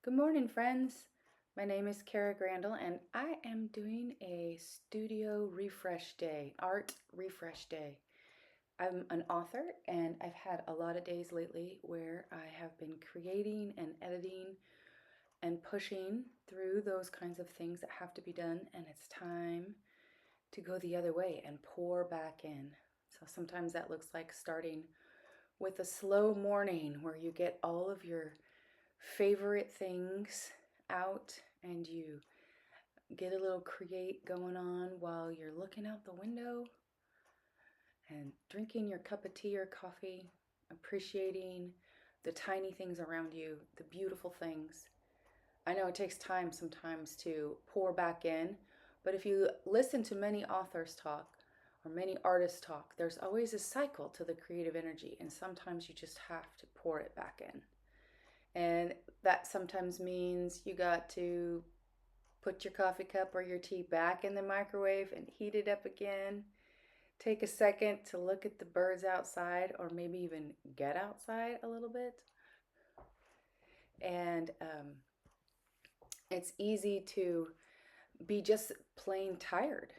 Good morning, friends. My name is Kara Grandel, and I am doing a studio refresh day, art refresh day. I'm an author, and I've had a lot of days lately where I have been creating and editing and pushing through those kinds of things that have to be done, and it's time to go the other way and pour back in. So sometimes that looks like starting with a slow morning where you get all of your favorite things out and you get a little create going on while you're looking out the window and drinking your cup of tea or coffee, appreciating the tiny things around you, the beautiful things. I know it takes time sometimes to pour back in, but if you listen to many authors talk or many artists talk, there's always a cycle to the creative energy, and sometimes you just have to pour it back in. And that sometimes means you got to put your coffee cup or your tea back in the microwave and heat it up again. Take a second to look at the birds outside, or maybe even get outside a little bit. And it's easy to be just plain tired.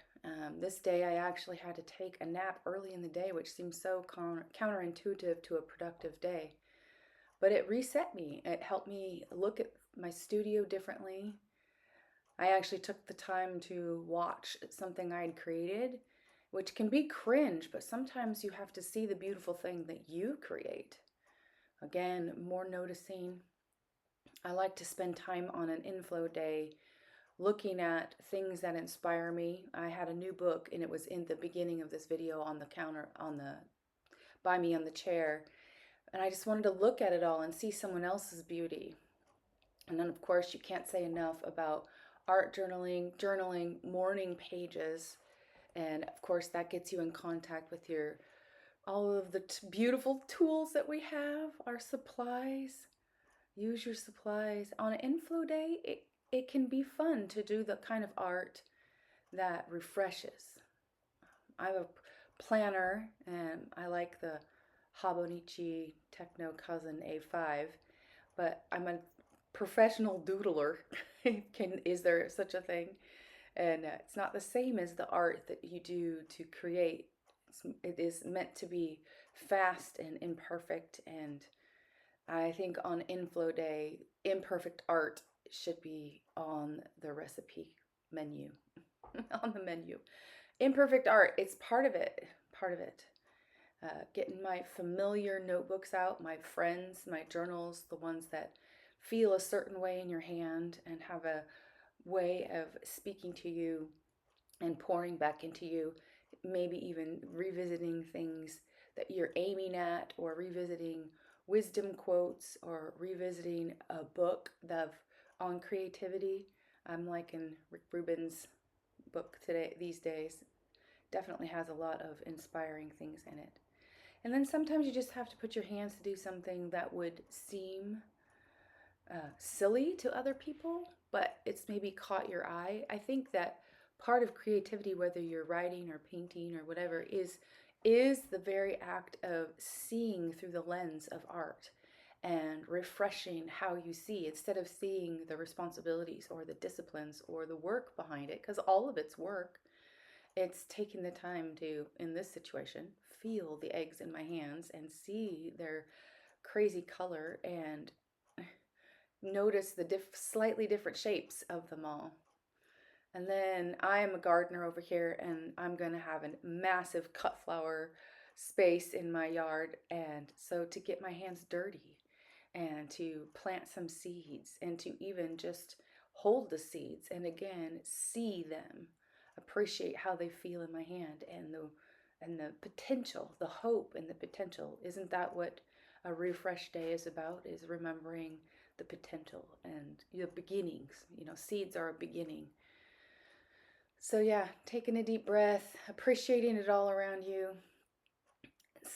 This day, I actually had to take a nap early in the day, which seems so counterintuitive to a productive day. But it reset me. It helped me look at my studio differently. I actually took the time to watch something I had created, which can be cringe, but sometimes you have to see the beautiful thing that you create. Again, more noticing. I like to spend time on an inflow day looking at things that inspire me. I had a new book and it was in the beginning of this video on the counter, by me on the chair. And I just wanted to look at it all and see someone else's beauty. And then, of course, you can't say enough about art journaling morning pages. And of course, that gets you in contact with your all of the beautiful tools that we have, our supplies. Use your supplies. On an inflow day, it can be fun to do the kind of art that refreshes. I have a planner and I like the Hobonichi Techno Cousin A5, but I'm a professional doodler. Is there such a thing? And it's not the same as the art that you do to create. It is meant to be fast and imperfect, and I think on inflow day, imperfect art should be on the recipe menu. On the menu. Imperfect art, it's part of it. Part of it. Getting my familiar notebooks out, my friends, my journals, the ones that feel a certain way in your hand and have a way of speaking to you and pouring back into you, maybe even revisiting things that you're aiming at, or revisiting wisdom quotes, or revisiting a book on creativity. I'm liking Rick Rubin's book these days. Definitely has a lot of inspiring things in it. And then sometimes you just have to put your hands to do something that would seem silly to other people, but it's maybe caught your eye. I think that part of creativity, whether you're writing or painting or whatever, is the very act of seeing through the lens of art and refreshing how you see, instead of seeing the responsibilities or the disciplines or the work behind it, because all of it's work. It's taking the time to, in this situation, feel the eggs in my hands and see their crazy color and notice the slightly different shapes of them all. And then I am a gardener over here, and I'm going to have a massive cut flower space in my yard. And so to get my hands dirty and to plant some seeds and to even just hold the seeds and again see them, appreciate how they feel in my hand, and the potential, the hope and the potential. Isn't that what a refresh day is about? Is remembering the potential and the beginnings. Seeds are a beginning. So yeah, taking a deep breath, appreciating it all around you,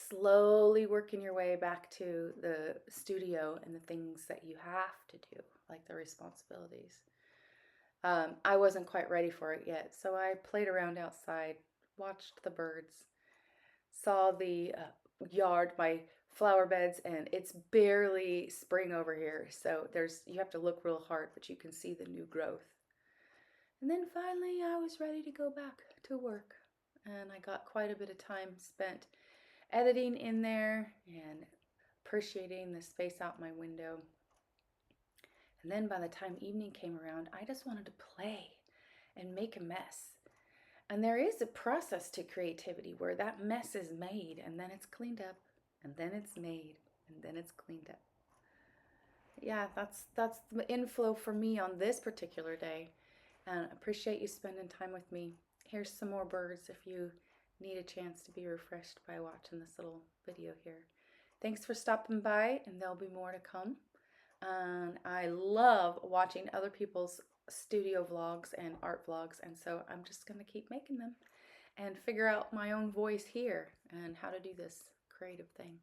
slowly working your way back to the studio and the things that you have to do, like the responsibilities. I wasn't quite ready for it yet, so I played around outside, watched the birds, saw the yard, my flower beds, and it's barely spring over here. So you have to look real hard, but you can see the new growth. And then finally I was ready to go back to work. And I got quite a bit of time spent editing in there and appreciating the space out my window. And then by the time evening came around, I just wanted to play and make a mess. And there is a process to creativity where that mess is made and then it's cleaned up and then it's made and then it's cleaned up. Yeah, that's the inflow for me on this particular day. And I appreciate you spending time with me. Here's some more birds if you need a chance to be refreshed by watching this little video here. Thanks for stopping by, and there'll be more to come. And I love watching other people's studio vlogs and art vlogs, and so I'm just going to keep making them and figure out my own voice here and how to do this creative thing.